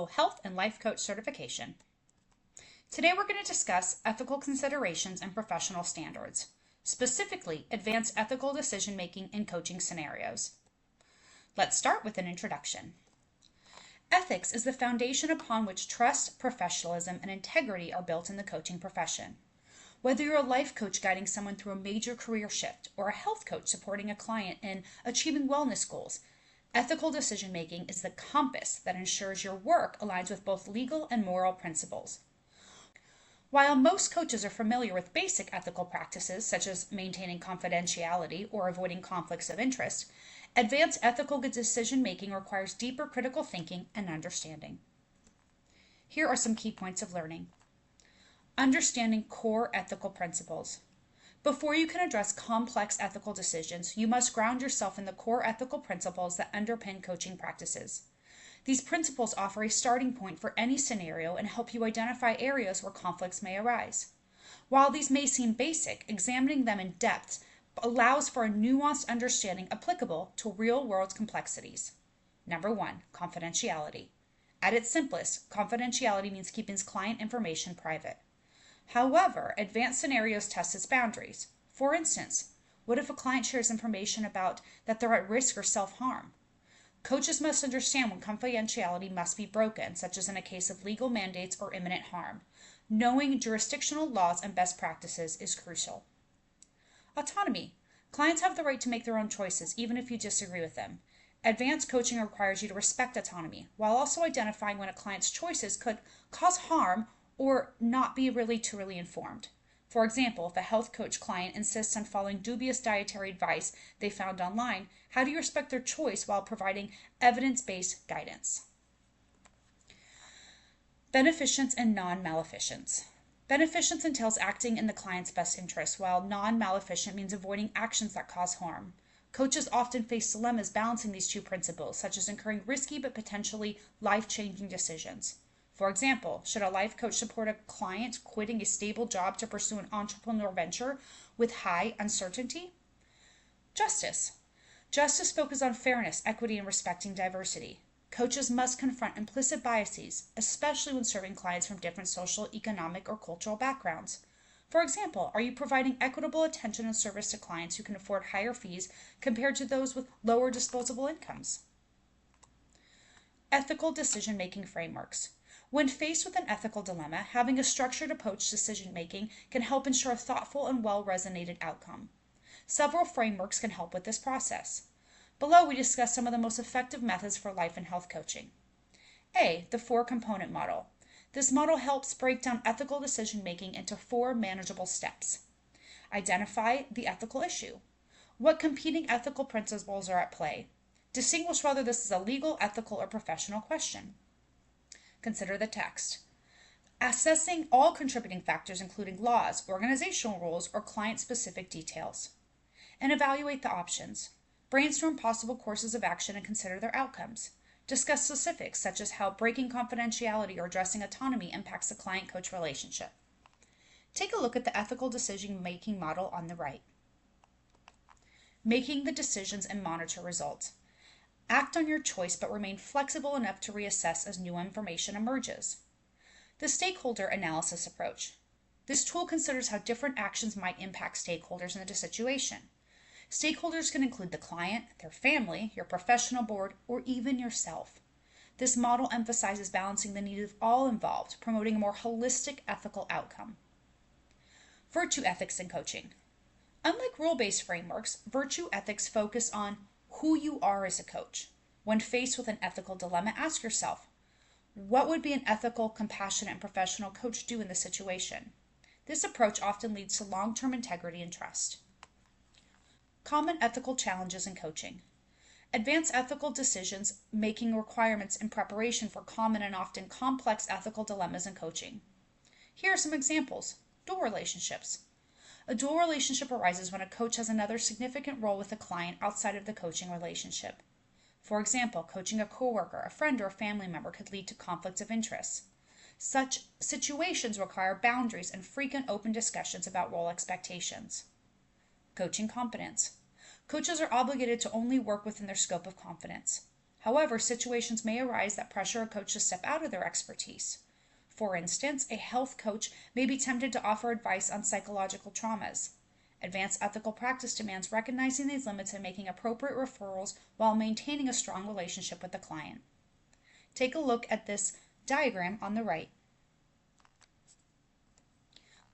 AHNCO Health and Life Coach certification. Today we're going to discuss ethical considerations and professional standards, specifically advanced ethical decision-making in coaching scenarios. Let's start with an introduction. Ethics is the foundation upon which trust, professionalism, and integrity are built in the coaching profession. Whether you're a life coach guiding someone through a major career shift or a health coach supporting a client in achieving wellness goals, ethical decision-making is the compass that ensures your work aligns with both legal and moral principles. While most coaches are familiar with basic ethical practices, such as maintaining confidentiality or avoiding conflicts of interest, advanced ethical decision-making requires deeper critical thinking and understanding. Here are some key points of learning. Understanding core ethical principles. Before you can address complex ethical decisions, you must ground yourself in the core ethical principles that underpin coaching practices. These principles offer a starting point for any scenario and help you identify areas where conflicts may arise. While these may seem basic, examining them in depth allows for a nuanced understanding applicable to real-world complexities. Number 1, confidentiality. At its simplest, confidentiality means keeping client information private. However, advanced scenarios test its boundaries. For instance, what if a client shares information about that they're at risk or self-harm? Coaches must understand when confidentiality must be broken, such as in a case of legal mandates or imminent harm. Knowing jurisdictional laws and best practices is crucial. Autonomy. Clients have the right to make their own choices, even if you disagree with them. Advanced coaching requires you to respect autonomy, while also identifying when a client's choices could cause harm or not be truly informed. For example, if a health coach client insists on following dubious dietary advice they found online, how do you respect their choice while providing evidence-based guidance? Beneficence and non-maleficence. Beneficence entails acting in the client's best interest, while non-maleficent means avoiding actions that cause harm. Coaches often face dilemmas balancing these two principles, such as incurring risky but potentially life-changing decisions. For example, should a life coach support a client quitting a stable job to pursue an entrepreneurial venture with high uncertainty? Justice. Justice focuses on fairness, equity, and respecting diversity. Coaches must confront implicit biases, especially when serving clients from different social, economic, or cultural backgrounds. For example, are you providing equitable attention and service to clients who can afford higher fees compared to those with lower disposable incomes? Ethical decision-making frameworks. When faced with an ethical dilemma, having a structured approach to decision-making can help ensure a thoughtful and well-resonated outcome. Several frameworks can help with this process. Below, we discuss some of the most effective methods for life and health coaching. A, the 4-component model. This model helps break down ethical decision-making into 4 manageable steps. Identify the ethical issue. What competing ethical principles are at play? Distinguish whether this is a legal, ethical, or professional question. Consider the text. Assessing all contributing factors, including laws, organizational rules, or client-specific details. And evaluate the options. Brainstorm possible courses of action and consider their outcomes. Discuss specifics, such as how breaking confidentiality or addressing autonomy impacts the client-coach relationship. Take a look at the ethical decision-making model on the right. Making the decisions and monitor results. Act on your choice, but remain flexible enough to reassess as new information emerges. The stakeholder analysis approach. This tool considers how different actions might impact stakeholders in the situation. Stakeholders can include the client, their family, your professional board, or even yourself. This model emphasizes balancing the needs of all involved, promoting a more holistic ethical outcome. Virtue ethics in coaching. Unlike rule-based frameworks, virtue ethics focus on who you are as a coach. When faced with an ethical dilemma, ask yourself, what would be an ethical, compassionate, and professional coach do in this situation? This approach often leads to long-term integrity and trust. Common ethical challenges in coaching. Advanced ethical decisions making requirements in preparation for common and often complex ethical dilemmas in coaching. Here are some examples. Dual relationships. A dual relationship arises when a coach has another significant role with a client outside of the coaching relationship. For example, coaching a coworker, a friend, or a family member could lead to conflicts of interest. Such situations require boundaries and frequent open discussions about role expectations. Coaching competence. Coaches are obligated to only work within their scope of competence. However, situations may arise that pressure a coach to step out of their expertise. For instance, a health coach may be tempted to offer advice on psychological traumas. Advanced ethical practice demands recognizing these limits and making appropriate referrals while maintaining a strong relationship with the client. Take a look at this diagram on the right.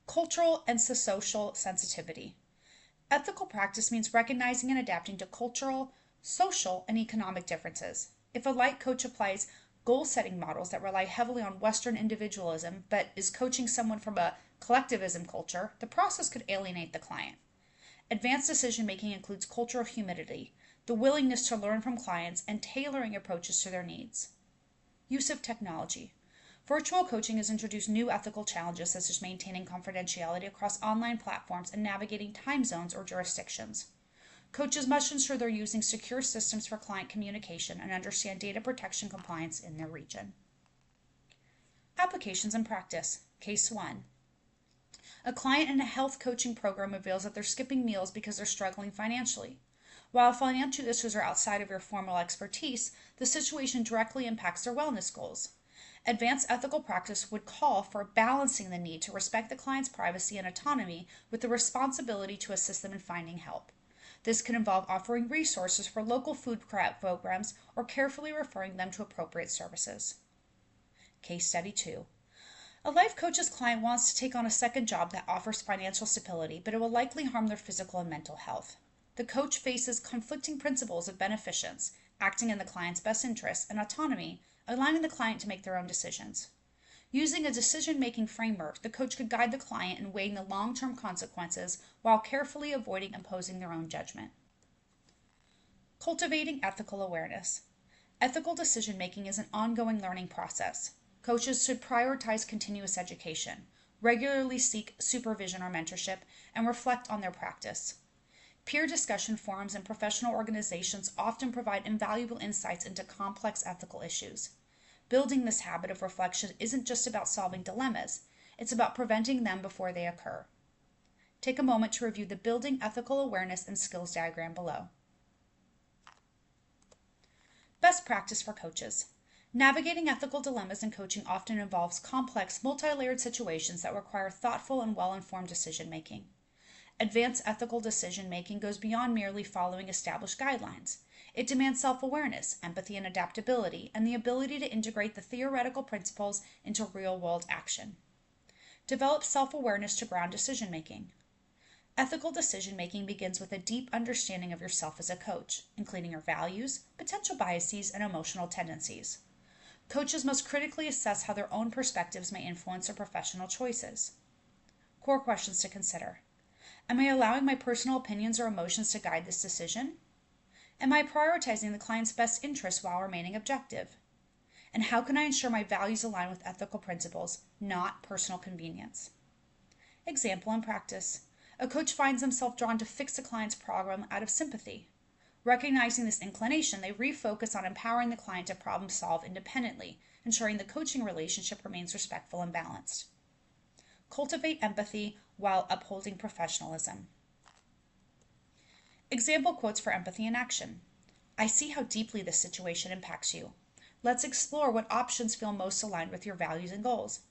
Cultural and social sensitivity. Ethical practice means recognizing and adapting to cultural, social, and economic differences. If a life coach applies goal-setting models that rely heavily on Western individualism but is coaching someone from a collectivism culture, the process could alienate the client. Advanced decision-making includes cultural humility, the willingness to learn from clients, and tailoring approaches to their needs. Use of technology. Virtual coaching has introduced new ethical challenges such as maintaining confidentiality across online platforms and navigating time zones or jurisdictions. Coaches must ensure they're using secure systems for client communication and understand data protection compliance in their region. Applications and practice. Case 1. A client in a health coaching program reveals that they're skipping meals because they're struggling financially. While financial issues are outside of your formal expertise, the situation directly impacts their wellness goals. Advanced ethical practice would call for balancing the need to respect the client's privacy and autonomy with the responsibility to assist them in finding help. This could involve offering resources for local food programs or carefully referring them to appropriate services. Case Study 2. A life coach's client wants to take on a second job that offers financial stability, but it will likely harm their physical and mental health. The coach faces conflicting principles of beneficence, acting in the client's best interests, and autonomy, allowing the client to make their own decisions. Using a decision-making framework, the coach could guide the client in weighing the long-term consequences while carefully avoiding imposing their own judgment. Cultivating ethical awareness. Ethical decision-making is an ongoing learning process. Coaches should prioritize continuous education, regularly seek supervision or mentorship, and reflect on their practice. Peer discussion forums and professional organizations often provide invaluable insights into complex ethical issues. Building this habit of reflection isn't just about solving dilemmas, it's about preventing them before they occur. Take a moment to review the Building Ethical Awareness and Skills diagram below. Best practice for coaches. Navigating ethical dilemmas in coaching often involves complex, multi-layered situations that require thoughtful and well-informed decision-making. Advanced ethical decision-making goes beyond merely following established guidelines. It demands self-awareness, empathy and adaptability, and the ability to integrate the theoretical principles into real-world action. Develop self-awareness to ground decision-making. Ethical decision-making begins with a deep understanding of yourself as a coach, including your values, potential biases, and emotional tendencies. Coaches must critically assess how their own perspectives may influence their professional choices. Core questions to consider. Am I allowing my personal opinions or emotions to guide this decision? Am I prioritizing the client's best interests while remaining objective? And how can I ensure my values align with ethical principles, not personal convenience? Example and practice. A coach finds himself drawn to fix a client's problem out of sympathy. Recognizing this inclination, they refocus on empowering the client to problem solve independently, ensuring the coaching relationship remains respectful and balanced. Cultivate empathy while upholding professionalism. Example quotes for empathy in action. I see how deeply this situation impacts you. Let's explore what options feel most aligned with your values and goals.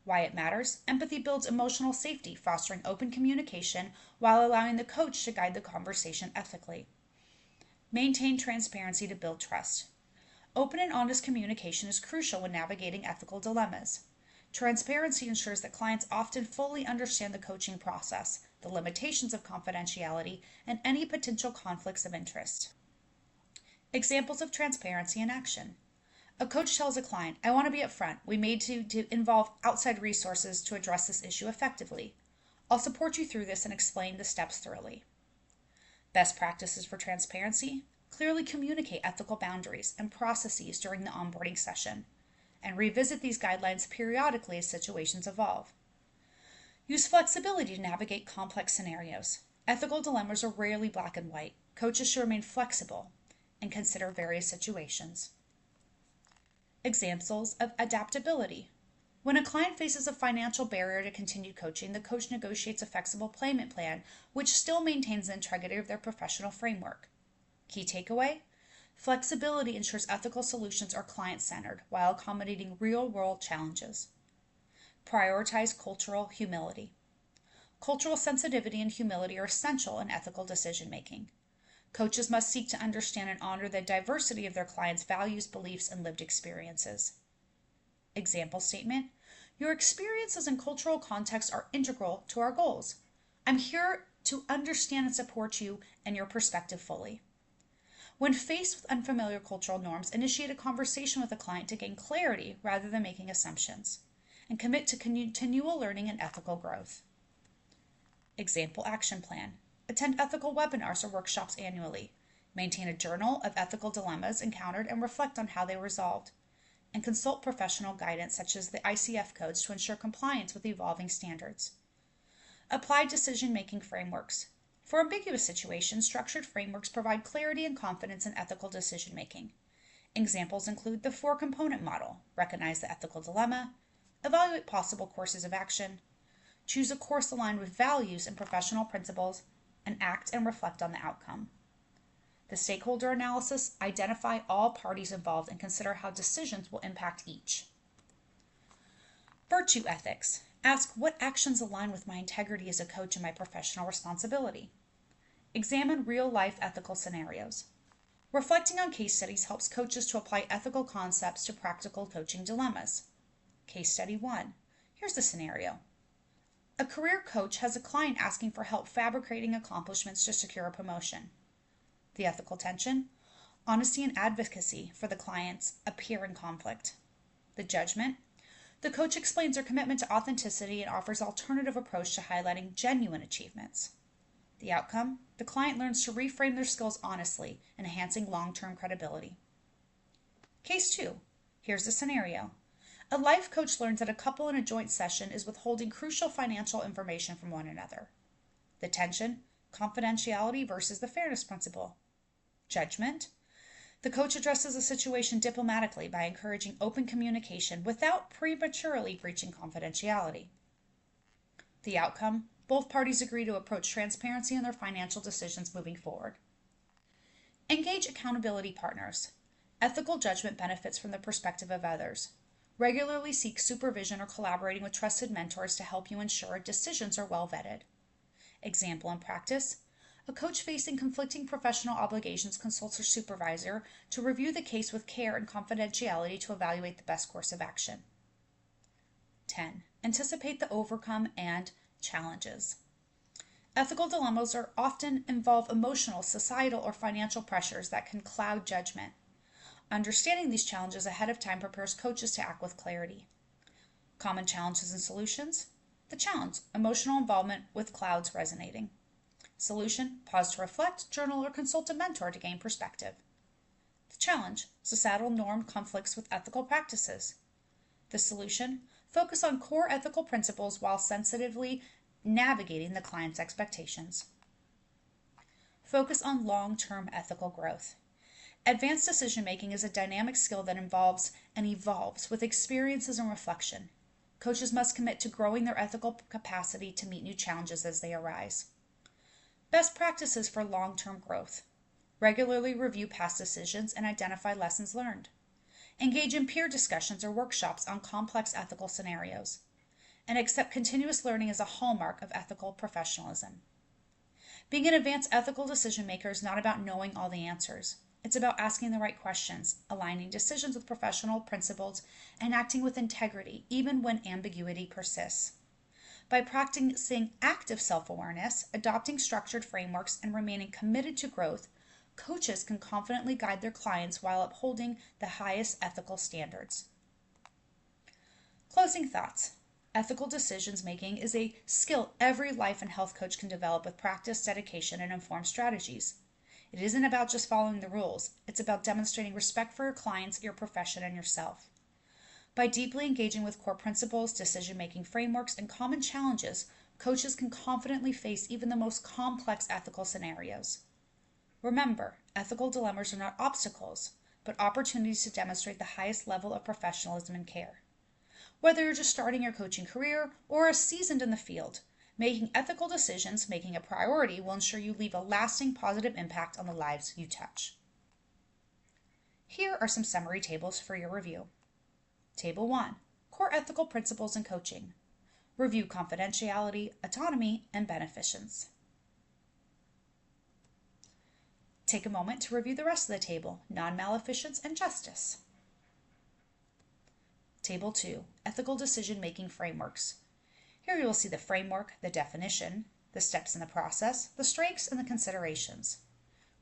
Why it matters. Empathy builds emotional safety, fostering open communication while allowing the coach to guide the conversation ethically. Maintain transparency to build trust. Open and honest communication is crucial when navigating ethical dilemmas. Transparency ensures that clients often fully understand the coaching process, the limitations of confidentiality, and any potential conflicts of interest. Examples of transparency in action. A coach tells a client, I want to be upfront. We may need to involve outside resources to address this issue effectively. I'll support you through this and explain the steps thoroughly. Best practices for transparency. Clearly communicate ethical boundaries and processes during the onboarding session, and revisit these guidelines periodically as situations evolve. Use flexibility to navigate complex scenarios. Ethical dilemmas are rarely black and white. Coaches should remain flexible and consider various situations. Examples of adaptability. When a client faces a financial barrier to continued coaching, the coach negotiates a flexible payment plan which still maintains the integrity of their professional framework. Key takeaway: Flexibility ensures ethical solutions are client-centered while accommodating real-world challenges. Prioritize cultural humility. Cultural sensitivity and humility are essential in ethical decision-making. Coaches must seek to understand and honor the diversity of their clients' values, beliefs, and lived experiences. Example statement: your experiences and cultural context are integral to our goals. I'm here to understand and support you and your perspective fully. When faced with unfamiliar cultural norms, initiate a conversation with a client to gain clarity rather than making assumptions, and commit to continual learning and ethical growth. Example action plan: attend ethical webinars or workshops annually. Maintain a journal of ethical dilemmas encountered and reflect on how they were resolved. And consult professional guidance such as the ICF codes to ensure compliance with evolving standards. Apply decision-making frameworks. For ambiguous situations, structured frameworks provide clarity and confidence in ethical decision-making. Examples include the four-component model: recognize the ethical dilemma, evaluate possible courses of action, choose a course aligned with values and professional principles, and act and reflect on the outcome. The stakeholder analysis: identify all parties involved and consider how decisions will impact each. Virtue ethics: ask what actions align with my integrity as a coach and my professional responsibility. Examine real-life ethical scenarios. Reflecting on case studies helps coaches to apply ethical concepts to practical coaching dilemmas. Case study 1. Here's the scenario. A career coach has a client asking for help fabricating accomplishments to secure a promotion. The ethical tension: honesty and advocacy for the clients appear in conflict. The judgment: the coach explains their commitment to authenticity and offers alternative approach to highlighting genuine achievements. The outcome: the client learns to reframe their skills honestly, enhancing long-term credibility. Case 2. Here's the scenario. A life coach learns that a couple in a joint session is withholding crucial financial information from one another. The tension: confidentiality versus the fairness principle. Judgment: the coach addresses the situation diplomatically by encouraging open communication without prematurely breaching confidentiality. The outcome: both parties agree to approach transparency in their financial decisions moving forward. Engage accountability partners. Ethical judgment benefits from the perspective of others. Regularly seek supervision or collaborating with trusted mentors to help you ensure decisions are well vetted. Example in practice: a coach facing conflicting professional obligations consults her supervisor to review the case with care and confidentiality to evaluate the best course of action. 10. Anticipate the overcome and challenges. Ethical dilemmas are often involve emotional, societal, or financial pressures that can cloud judgment. Understanding these challenges ahead of time prepares coaches to act with clarity. Common challenges and solutions. The challenge: emotional involvement with clouds resonating. Solution: pause to reflect, journal, or consult a mentor to gain perspective. The challenge: societal norm conflicts with ethical practices. The solution: focus on core ethical principles while sensitively navigating the client's expectations. Focus on long-term ethical growth. Advanced decision-making is a dynamic skill that involves and evolves with experiences and reflection. Coaches must commit to growing their ethical capacity to meet new challenges as they arise. Best practices for long-term growth. Regularly review past decisions and identify lessons learned. Engage in peer discussions or workshops on complex ethical scenarios. And accept continuous learning as a hallmark of ethical professionalism. Being an advanced ethical decision maker is not about knowing all the answers. It's about asking the right questions, aligning decisions with professional principles, and acting with integrity even when ambiguity persists. By practicing active self-awareness, adopting structured frameworks, and remaining committed to growth, coaches can confidently guide their clients while upholding the highest ethical standards. Closing thoughts. Ethical decisions making is a skill every life and health coach can develop with practice, dedication, and informed strategies. It isn't about just following the rules. It's about demonstrating respect for your clients, your profession, and yourself. By deeply engaging with core principles, decision-making frameworks, and common challenges, coaches can confidently face even the most complex ethical scenarios. Remember, ethical dilemmas are not obstacles, but opportunities to demonstrate the highest level of professionalism and care. Whether you're just starting your coaching career or are seasoned in the field, making ethical decisions, making a priority, will ensure you leave a lasting positive impact on the lives you touch. Here are some summary tables for your review. Table 1, core ethical principles in coaching. Review confidentiality, autonomy, and beneficence. Take a moment to review the rest of the table, non-maleficence and justice. Table 2, ethical decision-making frameworks. Here you will see the framework, the definition, the steps in the process, the strengths, and the considerations.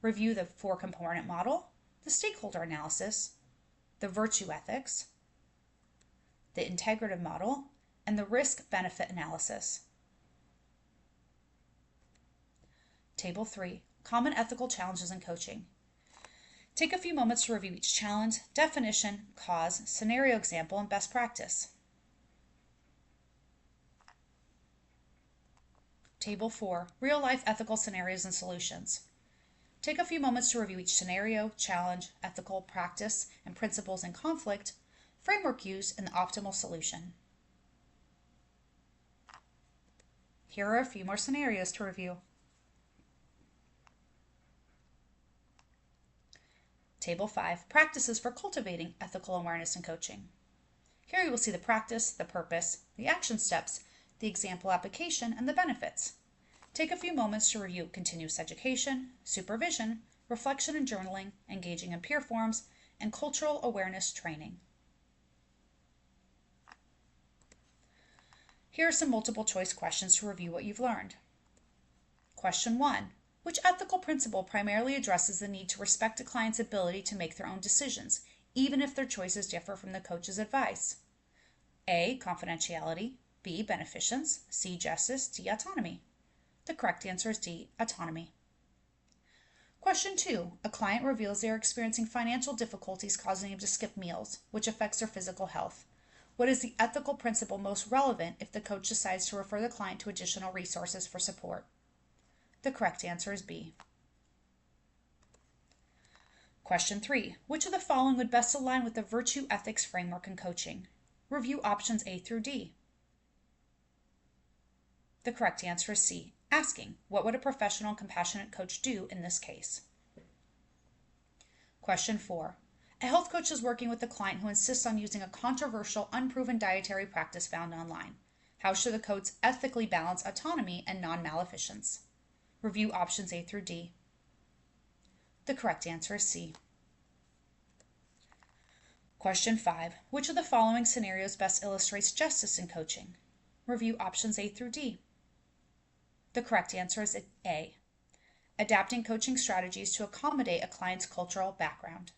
Review the 4-component model, the stakeholder analysis, the virtue ethics, the integrative model, and the risk-benefit analysis. Table 3, common ethical challenges in coaching. Take a few moments to review each challenge, definition, cause, scenario example, and best practice. Table 4, real-life ethical scenarios and solutions. Take a few moments to review each scenario, challenge, ethical practice, and principles in conflict, framework used, and the optimal solution. Here are a few more scenarios to review. Table 5, practices for cultivating ethical awareness in coaching. Here you will see the practice, the purpose, the action steps, the example application, and the benefits. Take a few moments to review continuous education, supervision, reflection and journaling, engaging in peer forums, and cultural awareness training. Here are some multiple choice questions to review what you've learned. Question 1. Which ethical principle primarily addresses the need to respect a client's ability to make their own decisions, even if their choices differ from the coach's advice? A. Confidentiality. B. Beneficence. C. Justice. D. Autonomy. The correct answer is D. Autonomy. Question 2. A client reveals they are experiencing financial difficulties causing them to skip meals, which affects their physical health. What is the ethical principle most relevant if the coach decides to refer the client to additional resources for support? The correct answer is B. Question 3. Which of the following would best align with the virtue ethics framework in coaching? Review options A through D. The correct answer is C. Asking, what would a professional and compassionate coach do in this case? Question 4. A health coach is working with a client who insists on using a controversial, unproven dietary practice found online. How should the coach ethically balance autonomy and non-maleficence? Review options A through D. The correct answer is C. Question 5. Which of the following scenarios best illustrates justice in coaching? Review options A through D. The correct answer is A. Adapting coaching strategies to accommodate a client's cultural background.